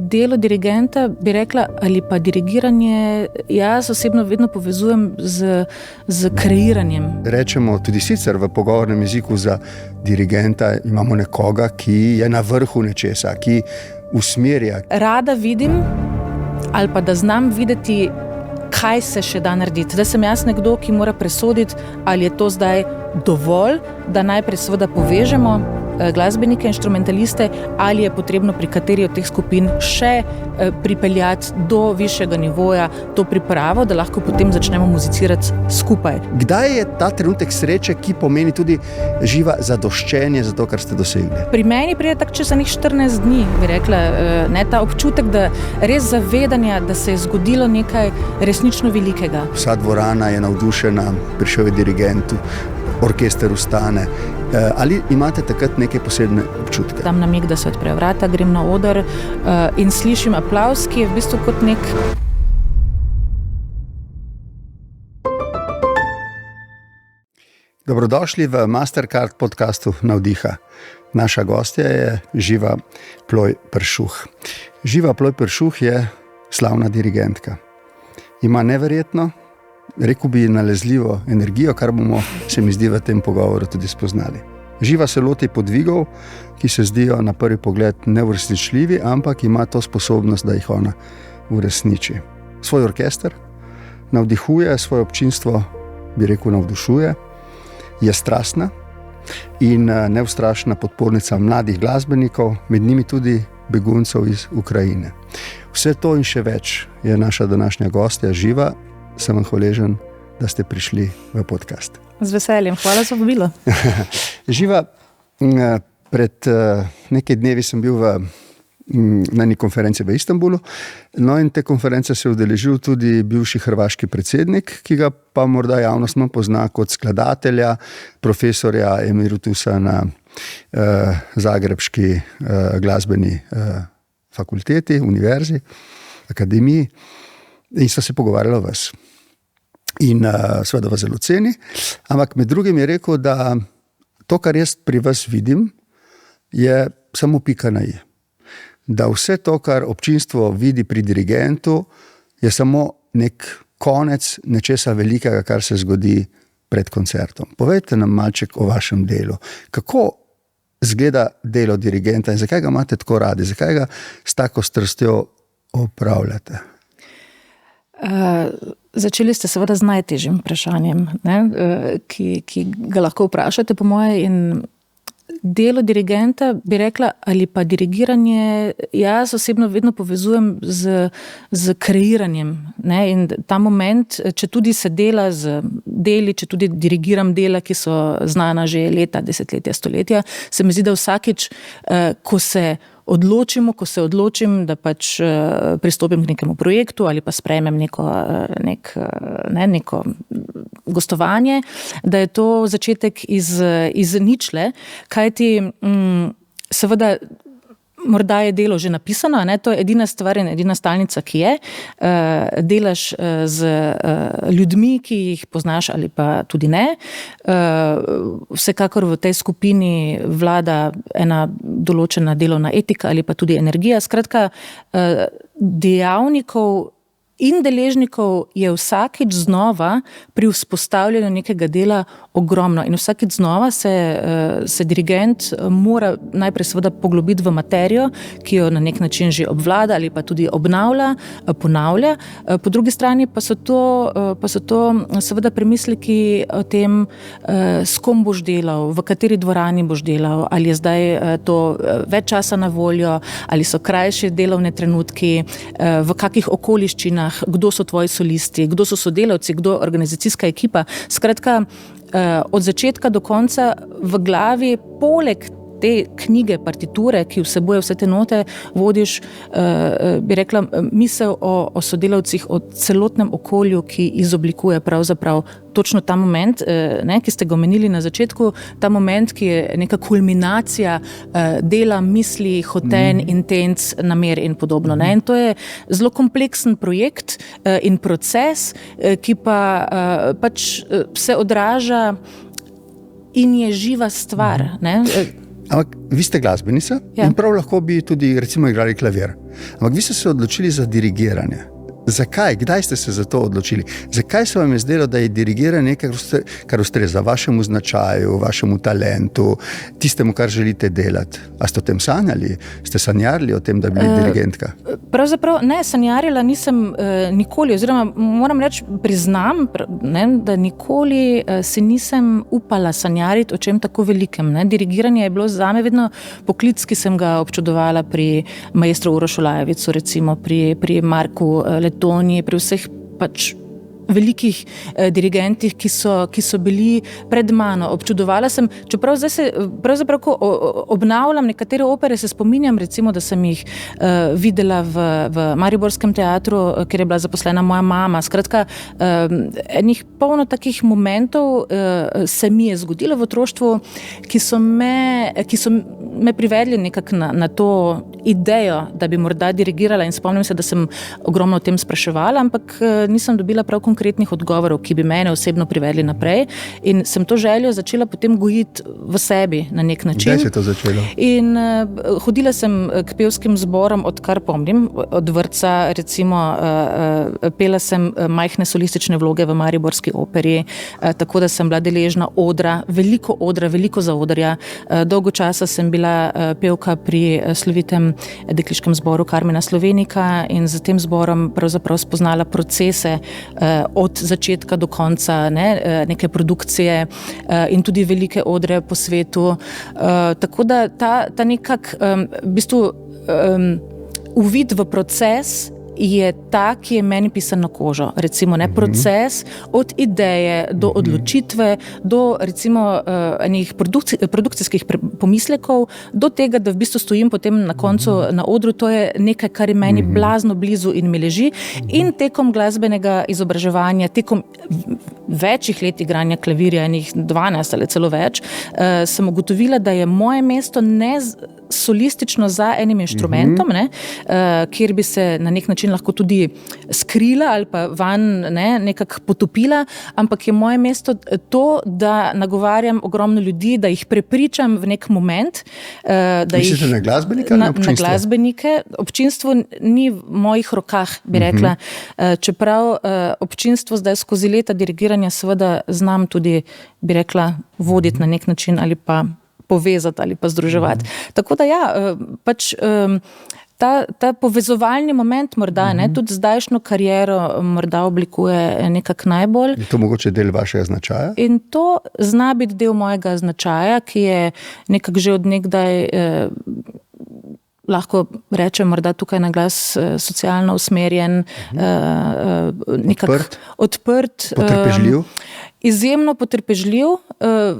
delo dirigenta, bi rekla, ali pa dirigiranje, jaz osebno vedno povezujem z kreiranjem. Rečemo tudi sicer v pogovornem jeziku za dirigenta imamo nekoga, ki je na vrhu nečesa, ki usmerja. Rada vidim ali pa da znam videti, kaj se še da narediti. Zdaj sem jaz nekdo, ki mora presoditi, ali je to zdaj dovolj, da najprej seveda povežemo glasbenike, inštrumentaliste, ali je potrebno pri kateri od teh skupin še pripeljati do višjega nivoja to pripravo, da lahko potem začnemo muzicirati skupaj. Kdaj je ta trenutek sreče, ki pomeni tudi živa zadoščenje za to, kar ste dosegli? Pri meni pride tako čez 14 dni, bi rekla, ta občutek, da res zavedanja, da se je zgodilo nekaj resnično velikega. Vsa dvorana je navdušena, prišel je dirigent, orkester ustane. Ali imate takrat neke posebne občutke? Dam namig, da se odprejo vrata, grem na oder in slišim aplavz, ki je v bistvu kot nek... Dobrodošli v Mastercard podcastu Navdiha. Naša gostja je Živa Ploj Peršuh. Živa Ploj Peršuh je slavna dirigentka. Ima neverjetno, rekel bi, nalezljivo energijo, kar bomo, se mi zdi, v tem pogovoru tudi spoznali. Živa se loti podvigov, ki se zdijo na prvi pogled neuresničljivi, ampak ima to sposobnost, da jih ona uresniči. Svoj orkester navdihuje, svoje občinstvo, bi rekel, navdušuje, je strastna in neustrašna podpornica mladih glasbenikov, med njimi tudi beguncev iz Ukrajine. Vse to in še več je naša današnja gostja Živa. Sem vam hvaležen, da ste prišli v podcast. Z veseljem, hvala za povabilo. Živa, pred nekaj dnevi sem bil na eni konferenci v Istanbulu, no in te konference se je udeležil tudi bivši hrvaški predsednik, ki ga pa morda javnost manj pozna kot skladatelja, profesorja emeritusa na Zagrebški glasbeni fakulteti, univerzi, akademiji. In sva se pogovarjala o vas. In seveda vas zelo ceni, ampak med drugim je rekel, da to, kar jaz pri vas vidim, je samo pika na i. Da vse to, kar občinstvo vidi pri dirigentu, je samo nek konec nečesa velikega, kar se zgodi pred koncertom. Povejte nam malček o vašem delu. Kako izgleda delo dirigenta in zakaj ga imate tako radi? Zakaj ga s tako strastjo opravljate? Začeli ste seveda z najtežjim vprašanjem, ki ga lahko vprašate po moje, in delo dirigenta, bi rekla, ali pa dirigiranje, jaz osebno vedno povezujem z kreiranjem, in ta moment, če tudi se dela z deli, če tudi dirigiram dela, ki so znana že leta, desetletja, stoletja, se mi zdi, da vsakič, ko se odločim, da pač pristopim k nekemu projektu ali pa sprejmem neko gostovanje, da je to začetek iz ničle, kajti seveda morda je delo že napisano, to je edina stvar in edina stalnica, ki je. Delaš z ljudmi, ki jih poznaš ali pa tudi ne. Vsekakor v tej skupini vlada ena določena delovna etika ali pa tudi energija. Skratka, dejavnikov in deležnikov je vsakič znova pri vzpostavljanju nekega dela ogromno. In vsakič znova se dirigent mora najprej seveda poglobiti v materijo, ki jo na nek način že obvlada ali pa tudi obnavlja, ponavlja. Po drugi strani pa so to seveda premisleki o tem, s kom boš delal, v kateri dvorani boš delal, ali je zdaj to več časa na voljo, ali so krajši delovne trenutki, v kakih okoliščinah, kdo so tvoji solisti, kdo so sodelavci, kdo organizacijska ekipa. Skratka, od začetka do konca v glavi, poleg te knjige, partiture, ki vsebuje vse te note, vodiš, bi rekla, misel o sodelavcih, o celotnem okolju, ki izoblikuje pravzaprav točno ta moment, ki ste ga omenili na začetku, ta moment, ki je neka kulminacija dela, misli, hotenj, intenc, namer in podobno. In to je zelo kompleksen projekt in proces, ki pa pač se odraža in je živa stvar. Ampak vi ste glasbenica in prav lahko bi tudi recimo igrali klavir. Ampak vi ste se odločili za dirigiranje. Zakaj? Kdaj ste se za to odločili? Zakaj se vam je zdelo, da je dirigiranje nekaj, kar ustreza vašemu značaju, vašemu talentu, tistemu, kar želite delati? A ste o tem sanjali? Ste sanjarili o tem, da bi bili dirigentka? Pravzaprav ne, sanjarila nisem nikoli, oziroma moram reči, priznam, da nikoli si nisem upala sanjariti o čem tako velikem. Dirigiranje je bilo zame vedno poklic, ki sem ga občudovala pri maestru Urošu Lajevicu, recimo pri Marku Letonji, pri vseh pač velikih dirigentih, ki so bili pred mano. Občudovala sem, čeprav zdaj se, pravzaprav, ko obnavljam nekatere opere, se spominjam, recimo, da sem jih videla v Mariborskem teatru, kjer je bila zaposlena moja mama. Skratka, enih polno takih momentov se mi je zgodilo v otroštvu, ki so me privedli nekako na to idejo, da bi morda dirigirala, in spomnim se, da sem ogromno o tem spraševala, ampak nisem dobila prav konkretnih odgovorov, ki bi mene osebno privedli naprej, in sem to željo začela potem gojiti v sebi na nek način. Kdaj se je to začelo? In hodila sem k pevskim zborom, odkar pomnim, od vrtca, recimo pela sem majhne solistične vloge v Mariborski operi, tako da sem bila deležna veliko zaodrja. Dolgo časa sem bila pevka pri slovitem dekliškem zboru Karmena Slovenika in z tem zborom pravzaprav spoznala procese od začetka do konca neke produkcije in tudi velike odre po svetu. Tako da ta nekak v bistvu uvid v proces je ta, ki je meni pisan na kožo. Recimo, proces od ideje do odločitve, do recimo enih produkcijskih pomislekov, do tega, da v bistvu stojim potem na koncu na odru, to je nekaj, kar je meni blazno blizu in mi leži. In tekom glasbenega izobraževanja, tekom večjih let igranja klavirja, enih 12 ali celo več, sem ugotovila, da je moje mesto ne solistično za enim inštrumentom, kjer bi se na nek način lahko tudi skrila ali pa van nekako potopila, ampak je moje mesto to, da nagovarjam ogromno ljudi, da jih prepričam v nek moment. Mislite na glasbenike ali na občinstvo? Na glasbenike. Občinstvo ni v mojih rokah, bi rekla. Čeprav občinstvo zdaj skozi leta dirigiranja seveda znam tudi, bi rekla, voditi na nek način ali pa povezati ali pa združevati. Tako da pač ta povezovalni moment morda, tudi zdajšnjo kariero morda oblikuje nekako najbolj. Je to mogoče del vašega značaja? In to zna biti del mojega značaja, ki je nekako že od nekdaj, lahko rečem morda tukaj na glas, socialno usmerjen, nekako odprt. Potrpežljiv? Izjemno potrpežljiv,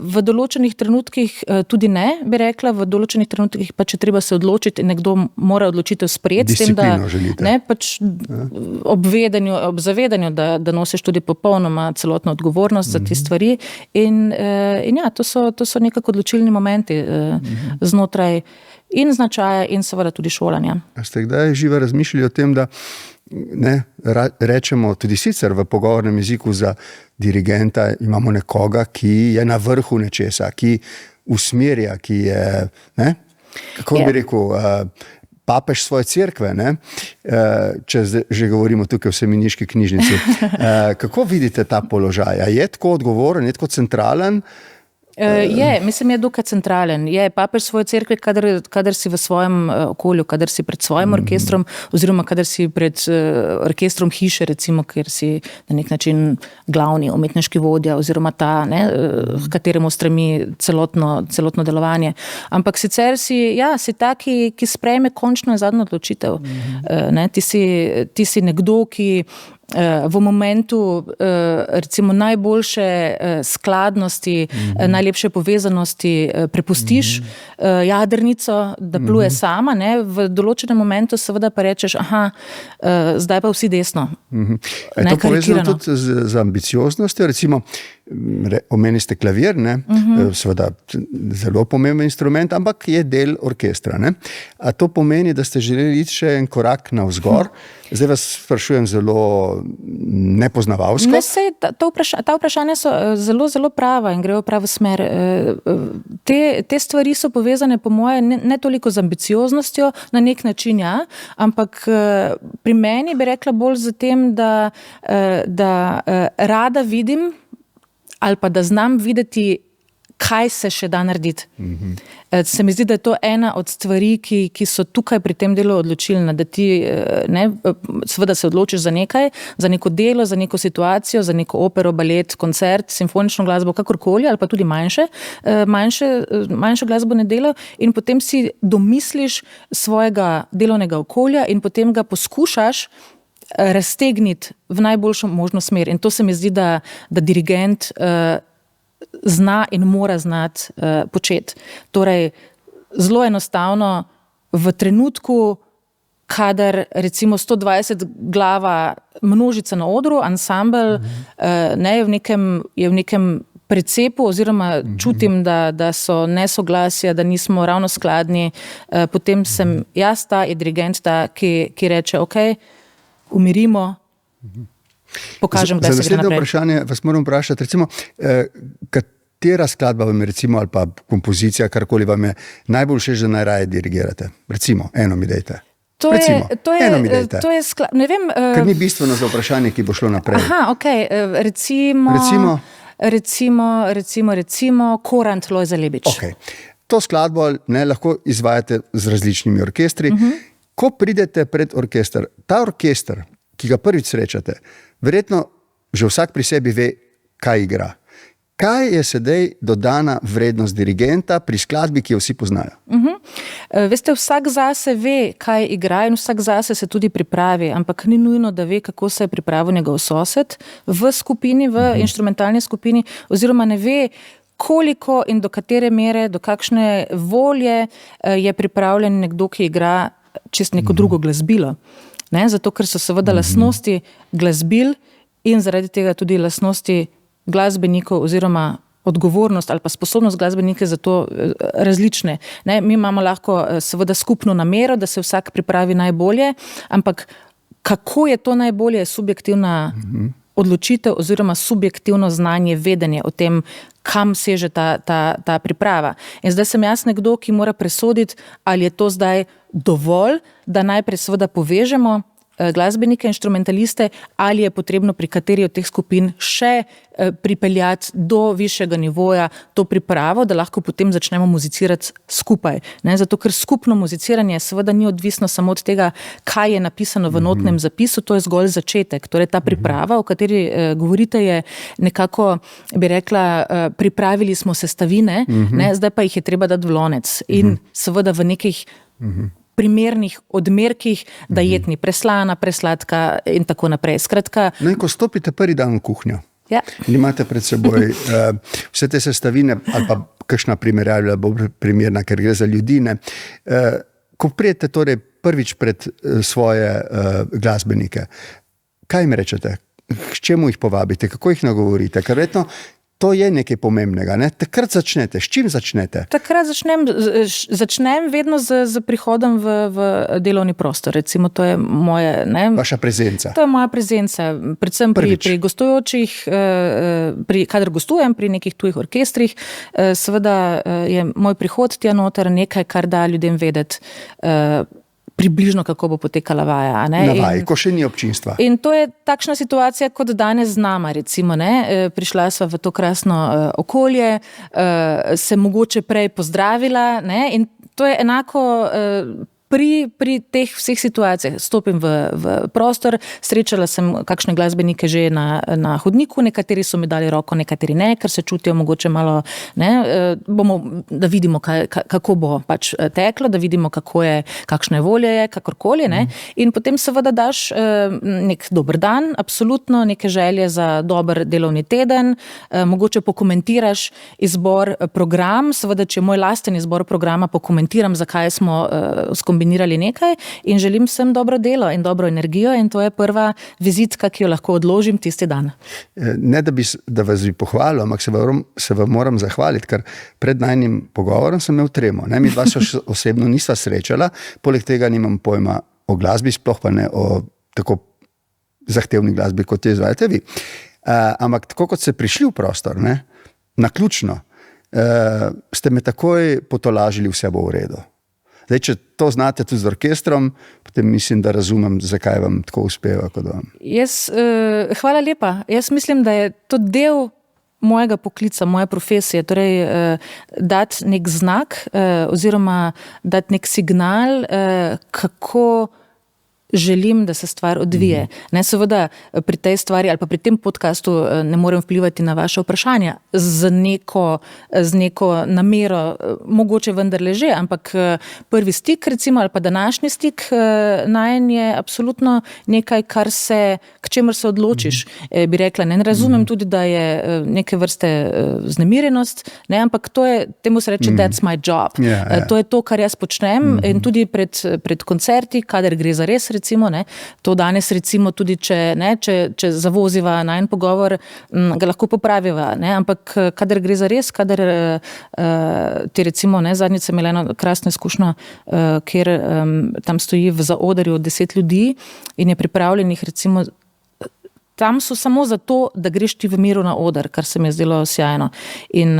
v določenih trenutkih tudi ne, bi rekla, v določenih trenutkih pa, če treba se odločiti, nekdo mora odločitev sprejeti. Disciplino želite. Pač ob zavedanju, da nosiš tudi popolnoma celotno odgovornost za te stvari. In to so nekako odločilni momenti znotraj in značaja in seveda tudi šolanja. A ste kdaj živo razmišljali o tem, da rečemo tudi sicer v pogovornem jeziku za dirigenta imamo nekoga, ki je na vrhu nečesa, ki usmerja, ki je, kako bi rekel, papež svoje cerkve, če že govorimo tukaj v semeniški knjižnici. Kako vidite ta položaj? Je tako odgovoren, je tako centralen? Mislim, je dokaj centralen. Je papež svoje cerkve, kadar si v svojem okolju, kadar si pred svojim orkestrom, oziroma kadar si pred orkestrom hiše, recimo, kjer si na nek način glavni umetniški vodja, oziroma ta, v kateremu stremi celotno delovanje. Ampak sicer si ta, ki sprejme končno in zadnjo odločitev. Ti si nekdo, ki v momentu recimo najboljše skladnosti, najlepše povezanosti prepustiš jadrnico, da pluje sama, v določenem momentu seveda pa rečeš, zdaj pa vsi desno. Je to povezano tudi z ambicioznostjo? Recimo, omeni ste klavir, seveda zelo pomemben instrument, ampak je del orkestra. A to pomeni, da ste želeli iti še en korak navzgor? Zdaj vas sprašujem zelo nepoznavalsko? Ta vprašanja so zelo, zelo prava in grejo v pravo smer. Te stvari so povezane po moje ne toliko z ambicioznostjo, na nek način ampak pri meni bi rekla bolj za tem, da rada vidim ali pa da znam videti, kaj se še da narediti. Se mi zdi, da je to ena od stvari, ki so tukaj pri tem delu odločilne, da ti seveda se odločiš za nekaj, za neko delo, za neko situacijo, za neko opero, balet, koncert, simfonično glasbo, kakorkoli, ali pa tudi manjše glasbene delo in potem si domisliš svojega delovnega okolja in potem ga poskušaš raztegniti v najboljšo možno smer. In to se mi zdi, da dirigent zna in mora znati početi. Torej, zelo enostavno v trenutku, kadar recimo 120 glava množica na odru, ansambel je v nekem precepu oziroma čutim, da so nesoglasja, da nismo ravno skladni, potem sem jaz ta, je dirigent ta, ki reče, ok, umirimo, pokažem, da se gre naprej. Za naslednje vprašanje vas moram vprašati, recimo, katera skladba vam je, recimo, ali pa kompozicija, karkoli vam je najbolj všeč, da najraje dirigirate? Recimo, eno mi dejte. Eno mi dejte. Ne vem. Ker ni bistveno za vprašanje, ki bo šlo naprej. Recimo Korant Lojza Lebič. Okay. To skladbo lahko izvajate z različnimi orkestri. Ko pridete pred orkester, ta orkester, ki ga prvič srečate, verjetno že vsak pri sebi ve, kaj igra. Kaj je sedaj dodana vrednost dirigenta pri skladbi, ki jo vsi poznajo? Veste, vsak zase ve, kaj igra in vsak zase se tudi pripravi, ampak ni nujno, da ve, kako se je pripravil njegov sosed v skupini, v inštrumentalni skupini, oziroma ne ve, koliko in do katere mere, do kakšne volje je pripravljen nekdo, ki igra čisto neko drugo glasbilo. Zato, ker so seveda lastnosti glasbil in zaradi tega tudi lastnosti glasbenikov oziroma odgovornost ali pa sposobnost glasbenike za to različne. Mi imamo lahko seveda skupno namero, da se vsak pripravi najbolje, ampak kako je to najbolje, je subjektivna odločitev oziroma subjektivno znanje, vedenje o tem, kam seže ta priprava. In zdaj sem jaz nekdo, ki mora presoditi, ali je to zdaj dovolj, da najprej seveda povežemo glasbenike, inštrumentaliste, ali je potrebno pri kateri od teh skupin še pripeljati do višjega nivoja to pripravo, da lahko potem začnemo muzicirati skupaj. Zato, ker skupno muziciranje seveda ni odvisno samo od tega, kaj je napisano v notnem zapisu, to je zgolj začetek. Torej, ta priprava, o kateri govorite, je nekako, bi rekla, pripravili smo sestavine, zdaj pa jih je treba dati v lonec. In seveda v nekih primernih odmerkih, da jed ni preslana, presladka in tako naprej. Skratka, in ko stopite prvi dan v kuhnjo, in imate pred seboj vse te sestavine, ali pa kakšna primerjava bo primerna, ker gre za ljudi, ko prijete torej prvič pred svoje glasbenike, kaj jim rečete? K čemu jih povabite? Kako jih nagovorite? Ker verjetno to je nekaj pomembnega. Takrat začnete. S čim začnete? Takrat začnem vedno z prihodom v delovni prostor. Recimo, to je moje... Vaša prezenca. To je moja prezenca. Predvsem pri gostujočih, kadar gostujem pri nekih tujih orkestrih, seveda je moj prihod tja noter nekaj, kar da ljudem vedeti približno, kako bo potekala vaja. Na vaji, ko še ni občinstva. In to je takšna situacija, kot danes z nama, recimo. Prišla sva v to krasno okolje, se mogoče prej pozdravila, in to je enako pri teh vseh situacijah. Stopim v prostor, srečala sem kakšne glasbenike že na hodniku, nekateri so mi dali roko, nekateri ne, ker se čutijo mogoče malo, da vidimo, kako bo pač teklo, da vidimo, kakšne volje je, kakorkoli. In potem seveda daš nek dober dan, absolutno, neke želje za dober delovni teden, mogoče pokomentiraš izbor program, seveda, če moj lasten izbor programa pokomentiram, zakaj smo skombinirali nekaj in želim vsem dobro delo in dobro energijo in to je prva vizitka, ki jo lahko odložim tisti dan. Ne, da vas bi pohvalil, ampak se vam moram zahvaliti, ker pred najnim pogovorom sem imel tremo. Mi dva se osebno nisva srečala, poleg tega nimam pojma o glasbi, sploh pa ne o tako zahtevni glasbi, kot jo izvajate vi. Ampak tako kot ste prišli v prostor, ne, naključno, ste me takoj potolažili, vse bo v redu. Zdaj, če to znate tudi z orkestrom, potem mislim, da razumem, zakaj vam tako uspeva kot vam. Hvala lepa. Jaz mislim, da je to del mojega poklica, moje profesije, torej dati nek znak oziroma dati nek signal, kako želim, da se stvar odvije. Ne, seveda pri tej stvari ali pa pri tem podcastu ne morem vplivati na vaše vprašanja z neko namero, mogoče vendarle že, ampak prvi stik recimo ali pa današnji stik najen je absolutno nekaj, k čemer se odločiš, bi rekla. Ne razumem tudi, da je neke vrste vznemirjenost, ne, ampak temu se reče that's my job. To je to, kar jaz počnem in tudi pred koncerti, kadar gre za res, recimo, ne, to danes recimo tudi, če zavoziva najin pogovor, ga lahko popraviva, ne, ampak kadar gre za res, kadar ti recimo, ne, zadnjič sem imela eno krasno izkušnjo, kjer tam stoji v zaodrju 10 ljudi in je pripravljenih recimo, tam so samo zato, da greš ti v miru na oder, kar se mi je zdelo sjajno. In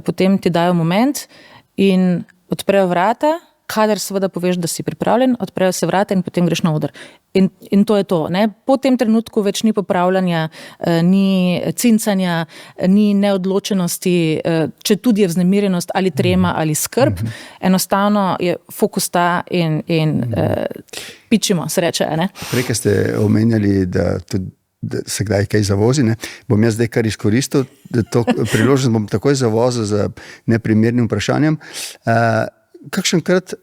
potem ti dajo moment in odprejo vrata, kadar seveda poveš, da si pripravljen, odprejo se vrata in potem greš na oder. In to je to. Ne? Po tem trenutku več ni popravljanja, ni cincanja, ni neodločenosti, če tudi je vznemirjenost ali trema ali skrb. Enostavno je fokus ta in pičimo, se reče. Prej, ko ste omenjali, da se kdaj kaj zavozi, ne? Bom jaz zdaj kar izkoristil, da to priložnost bom takoj zavozil za neprimernim vprašanjem. Kakšenkrat,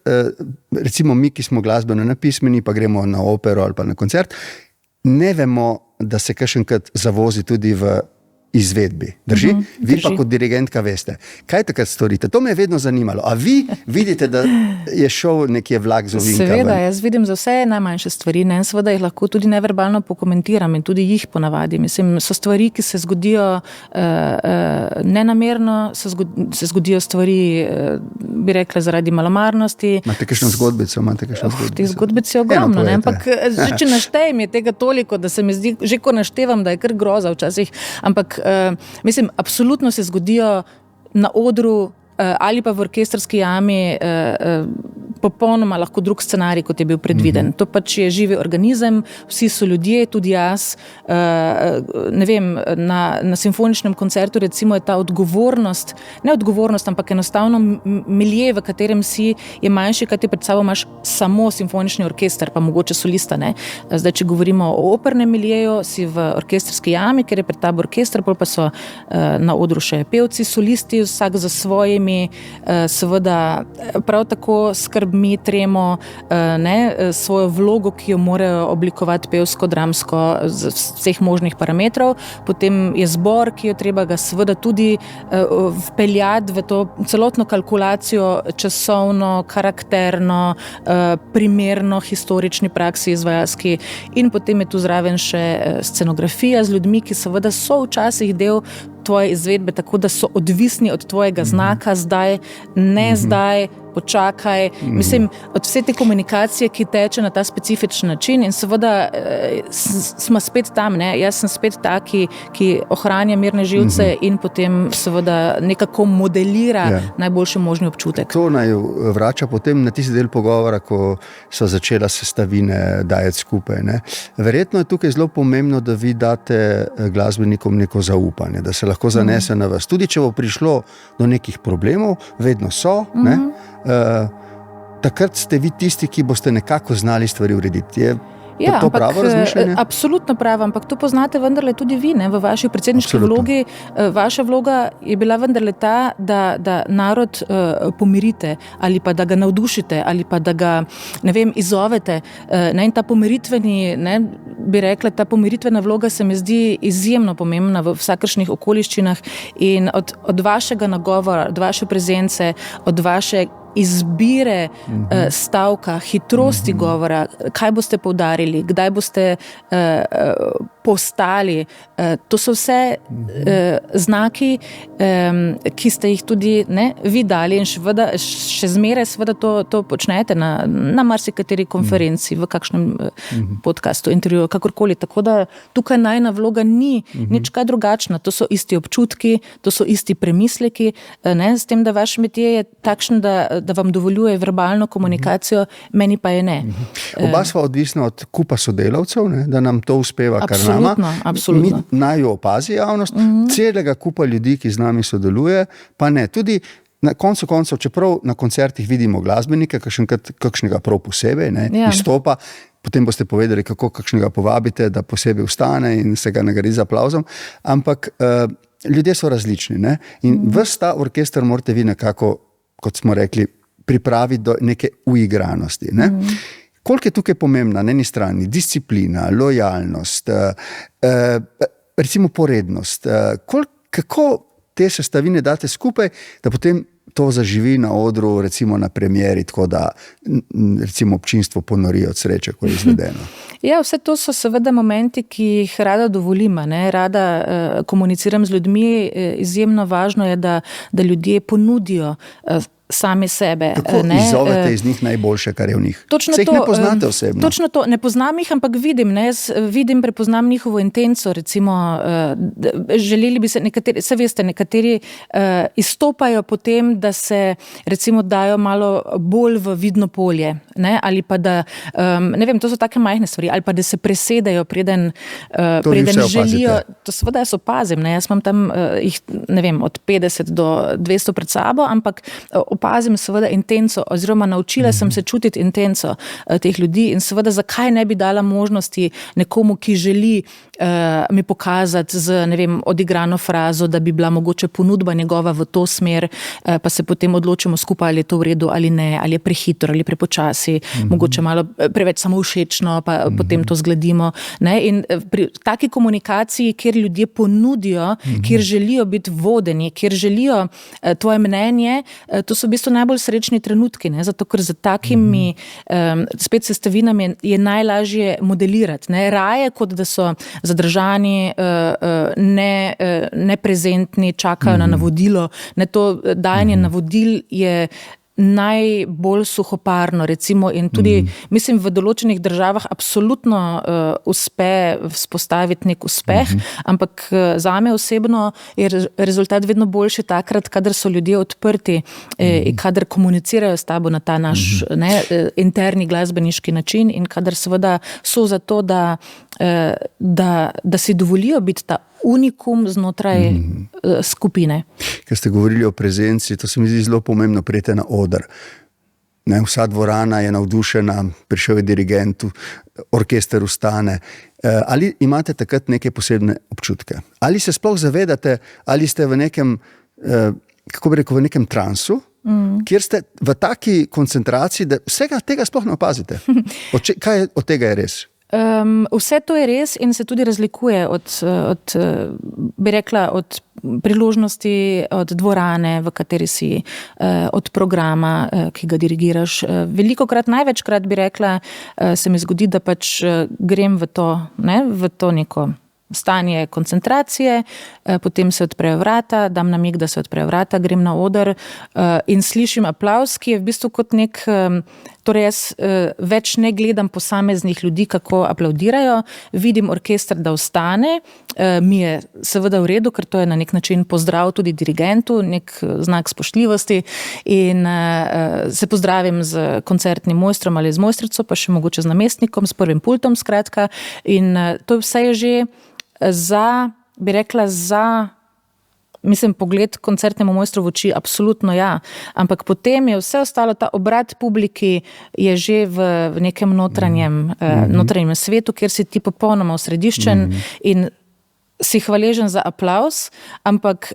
recimo mi, ki smo glasbeno nepismeni, pa gremo na opero ali pa na koncert, ne vemo, da se kakšenkrat zavozi tudi v izvedbi. Drži? Vi pa kot dirigentka veste. Kaj takrat storite? To me je vedno zanimalo. A vi vidite, da je šel nekje vlak z ovinka? Seveda, jaz vidim za vse najmanjše stvari, ne? Seveda jih lahko tudi neverbalno pokomentiram in tudi jih ponavadi. Mislim, so stvari, ki se zgodijo nenamerno, se zgodijo stvari, bi rekla, zaradi malomarnosti. Imate kakšno zgodbico? Teh zgodbic je ogromno, ne? Ampak če naštejem, je tega toliko, da se mi zdi, že ko naštevam, da je kar groza včasih, ampak mislim, absolutno se zgodijo na odru ali pa v orkestrski jami popolnoma lahko drug scenarij, kot je bil predviden. To pač je živi organizem, vsi so ljudje, tudi jaz. Ne vem, na simfoničnem koncertu recimo je ta odgovornost, ne odgovornost, ampak enostavno milje, v katerem si, je manjši, kaj ti pred sabo imaš samo simfonični orkester, pa mogoče solista, ne. Zdaj, če govorimo o opernem miljeju, si v orkestrski jami, kjer je pred tabo orkester, pa so na odru še pevci, solisti, vsak za svojimi, seveda prav tako skrbmi, tremo, svojo vlogo, ki jo morajo oblikovati pevsko, dramsko, z vseh možnih parametrov. Potem je zbor, ki jo treba ga seveda tudi vpeljati v to celotno kalkulacijo, časovno, karakterno, primerno, historični praksi izvajalski. In potem je tu zraven še scenografija z ljudmi, ki seveda so včasih del tvoje izvedbe, tako da so odvisni od tvojega znaka, zdaj, ne zdaj, počakaj. Mislim, od vse te komunikacije, ki teče na ta specifičen način in seveda smo spet tam, ne? Jaz sem spet ta, ki ohranja mirne živce in potem seveda nekako modelira najboljši možni občutek. To naj vrača potem na tisti del pogovora, ko so začela sestavine dajati skupaj, ne? Verjetno je tukaj zelo pomembno, da vi date glasbenikom neko zaupanje, da se lahko zanese na vas. Tudi če bo prišlo do nekih problemov, vedno so, ne? Takrat ste vi tisti, ki boste nekako znali stvari urediti. Je to pravo razmišljanje? Absolutno pravo, ampak to poznate vendarle tudi vi, ne, v vaši predsedniški vlogi. Vaša vloga je bila vendarle ta, da narod pomirite ali pa da ga navdušite ali pa da ga, ne vem, izzovete. In ta pomiritveni, ne, bi rekla, ta pomiritvena vloga se mi zdi izjemno pomembna v vsakršnih okoliščinah in od vašega nagovora, od vaše prezence, od vaše izbire stavka, hitrosti govora, kaj boste poudarili, kdaj boste postali. To so vse znaki, ki ste jih tudi vi dali in še zmeraj seveda to počnete na marsikateri konferenci, v kakšnem podcastu, intervjuju, kakorkoli. Tako da tukaj najna vloga ni nič kaj drugačna. To so isti občutki, to so isti premisleki, s tem, da vaš metje je takšen, da vam dovoljuje verbalno komunikacijo, meni pa je ne. Oba sva odvisna od kupa sodelavcev, da nam to uspeva, kar nama. Absolutno. Mi naj jo opazi javnost, celega kupa ljudi, ki z nami sodeluje, pa ne. Tudi na koncu koncev, čeprav na koncertih vidimo glasbenike, kakšnega prav posebej, izstopa, potem boste povedali, kako kakšnega povabite, da posebej vstane in se ga nagradi z aplavzom, ampak ljudje so različni, in ves ta orkester morate vi nekako, kot smo rekli, pripraviti do neke uigranosti, Koliko je tukaj pomembna na eni strani disciplina, lojalnost, recimo porednost, kako te sestavine date skupaj, da potem to zaživi na odru, recimo na premieri, tako da recimo občinstvo ponori od sreče, ko je izvedeno. Ja, vse to so seveda momenti, ki jih rada dovolim, rada komuniciram z ljudmi, izjemno važno je, da ljudje ponudijo sami sebe. Kako izzovete iz njih najboljše, kar je v njih? Se jih ne poznate osebno? Točno to, ne poznam jih, ampak vidim, prepoznam njihovo intenco, recimo, želeli bi se nekateri, se veste, nekateri izstopajo potem, da se recimo dajo malo bolj v vidno polje, ali pa da, ne vem, to so take majhne stvari, ali pa da se presedajo, preden želijo, to seveda jaz opazim, jaz imam tam jih, ne vem, od 50 do 200 pred sabo, ampak opazim seveda intenco, oziroma naučila sem se čutiti intenco teh ljudi in seveda zakaj ne bi dala možnosti nekomu, ki želi mi pokazati z, ne vem, odigrano frazo, da bi bila mogoče ponudba njegova v to smer, pa se potem odločimo skupaj, ali je to v redu ali ne, ali je prehitro ali prepočasi, mogoče malo preveč samovšečno, pa potem to zgladimo. In pri taki komunikaciji, kjer ljudje ponudijo, kjer želijo biti vodeni, kjer želijo tvoje mnenje, to so v bistvu najbolj srečni trenutki, zato ker za takimi spet sestavinami je najlažje modelirati. Raje, kot da so zadržani, neprezentni, čakajo na navodilo. To dajanje navodil je najbolj suhoparno, recimo, in tudi, mislim, v določenih državah absolutno uspe vzpostaviti nek uspeh, ampak zame osebno je rezultat vedno boljši takrat, kadar so ljudje odprti in kadar komunicirajo s tabo na ta naš interni glasbeniški način in kadar seveda so za to, da si dovolijo biti ta unikum znotraj skupine. Ker ste govorili o prezenci, to se mi zdi zelo pomembno, prijete na oder. Vsa dvorana je navdušena, prišel je dirigent, orkester ustane. Ali imate takrat neke posebne občutke? Ali se sploh zavedate, ali ste v nekem, kako bi rekel, v nekem transu, kjer ste v taki koncentraciji, da vsega tega sploh ne opazite? Kaj od tega je res? Vse to je res in se tudi razlikuje od bi rekla, od priložnosti, od dvorane, v kateri si, od programa, ki ga dirigiraš. Velikokrat, največkrat bi rekla, se mi zgodi, da pač grem v to neko stanje koncentracije, potem se odprejo vrata, dam namig, da se odprejo vrata, grem na oder in slišim aplavz, ki je v bistvu kot nek, torej jaz več ne gledam posameznih ljudi, kako aplavdirajo, vidim orkester, da ostane, mi je seveda v redu, ker to je na nek način pozdrav tudi dirigentu, nek znak spoštljivosti in se pozdravim z koncertnim mojstrom ali z mojstrico, pa še mogoče z namestnikom, s prvim pultom, skratka, in to vse je že bi rekla, mislim, pogled koncertnemu mojstru v oči, absolutno ja, ampak potem je vse ostalo, ta obrat publiki je že v nekem notranjem svetu, kjer si ti popolnoma osrediščen in si hvaležen za aplavz, ampak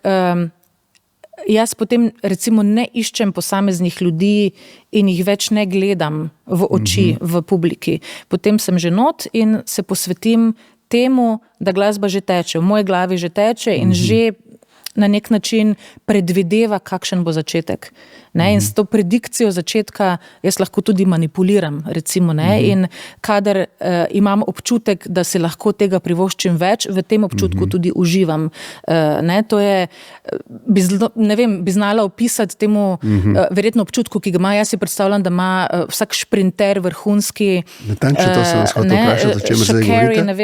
jaz potem recimo ne iščem posameznih ljudi in jih več ne gledam v oči v publiki. Potem sem že not in se posvetim temu, da glasba že teče, v moji glavi že teče in že na nek način predvideva, kakšen bo začetek. In s to predikcijo začetka jaz lahko tudi manipuliram, recimo, in kadar imam občutek, da si lahko tega privoščim več, v tem občutku tudi uživam. To je, bi znala opisati temu verjetno občutku, ki ga ima. Jaz si predstavljam, da ima vsak šprinter vrhunski natančno to sem vas hotel vprašati, o čemer zdaj govorite.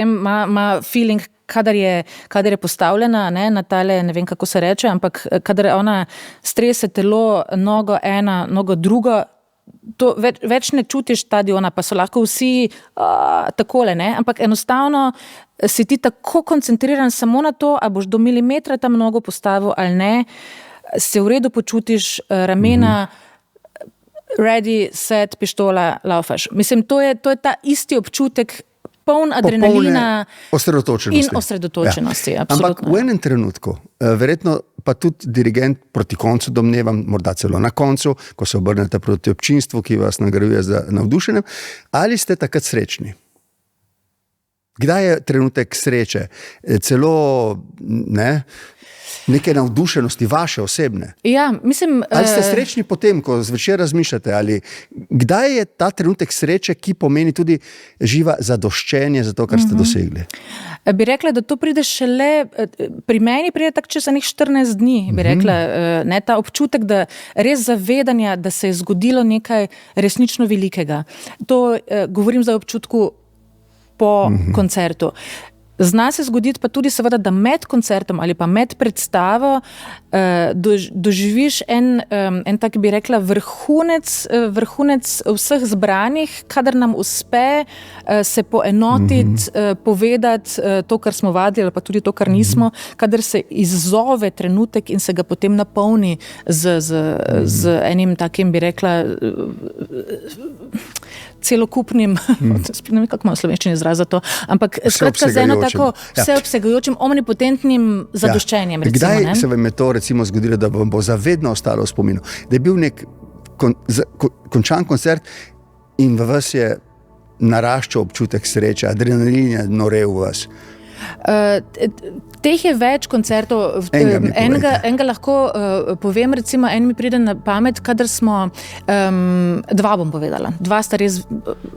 Ima feeling, kadar je postavljena na tale, ne vem, kako se reče, ampak kadar ona strese telo, nogo ena, nogo drugo, to več ne čutiš stadiona, pa so lahko vsi takole, ampak enostavno si ti tako koncentriran samo na to, a boš do milimetra tam nogo postavil ali ne, se v redu počutiš, ramena, ready, set, pištola, laufaš. Mislim, to je ta isti občutek, poln adrenalina in osredotočenosti. Ja. Ampak v enem trenutku, verjetno pa tudi dirigent proti koncu domnevam, morda celo na koncu, ko se obrnete proti občinstvu, ki vas nagrajuje za navdušenjem, ali ste takrat srečni? Kdaj je trenutek sreče? Celo neke navdušenosti vaše osebne. Ja, mislim, ali ste srečni potem, ko zvečer razmišljate, ali kdaj je ta trenutek sreče, ki pomeni tudi živa zadoščenje za to, kar ste dosegli? Bi rekla, da to pride šele, pri meni pride tak čez 14 dni, bi rekla, ta občutek, da res zavedanja, da se je zgodilo nekaj resnično velikega. To govorim za občutku po koncertu. Zna se zgoditi pa tudi seveda, da med koncertom ali pa med predstavo doživiš en tak, bi rekla, vrhunec vseh zbranih, kadar nam uspe se poenotiti, povedati to, kar smo vadili, ali pa tudi to, kar nismo, kadar se izzove trenutek in se ga potem napolni z enim takim, bi rekla, celokupnim, ne vem, kako imam slovenščini izraz za to, ampak skratka z eno tako vseobsegajočim, omnipotentnim zadoščenjem. Recimo, kdaj se vam je to recimo zgodilo, da vam bo zavedno ostalo v spominu? Da je bil nek končan koncert in v vas je naraščal občutek sreče, adrenalin je norel v vas? Teh je več koncertov, enega lahko povem, recimo en mi pride na pamet, kadar smo, dva bom povedala, dva sta res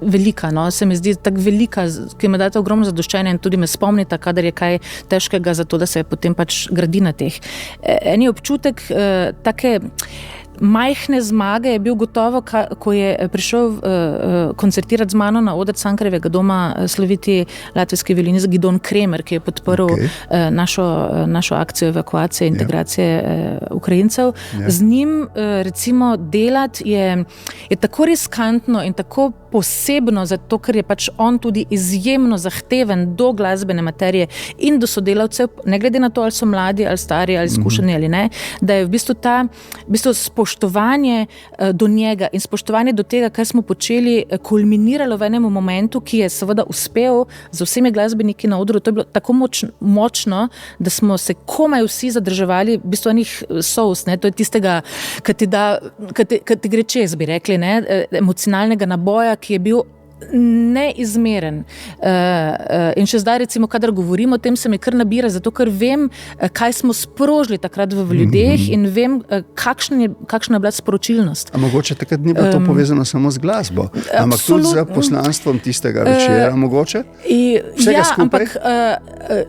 velika, se mi zdi tako velika, ki me data ogromno zadoščenja in tudi me spomnita, kadar je kaj težkega za to, da se potem pač gradi na teh. En je občutek take majhne zmage je bil gotovo, ko je prišel koncertirati z mano na oder Cankarjevega doma sloviti latvijski violinist Gidon Kremer, ki je podprl našo akcijo evakuacije in integracije Ukrajincev. Z njim recimo delati je tako riskantno in tako posebno, zato ker je pač on tudi izjemno zahteven do glasbene materije in do sodelavcev, ne glede na to, ali so mladi, ali stari, ali izkušeni ali ne, da je v bistvu spoštovanje do njega in spoštovanje do tega, kar smo počeli, kulminiralo v enem momentu, ki je seveda uspel z vsemi glasbeniki na odru. To je bilo tako močno, da smo se komaj vsi zadrževali, v bistvu enih solz, to je tistega, ki ti gre čez, bi rekli, emocionalnega naboja, ki je bil neizmeren. In še zdaj, recimo, kadar govorim o tem, se mi kar nabira, zato ker vem, kaj smo sprožili takrat v ljudeh in vem, kakšna je bila sporočilnost. A mogoče takrat ni bilo to povezano samo z glasbo, ampak tudi z poslanstvom tistega večera, mogoče? Vsega skupaj? Ampak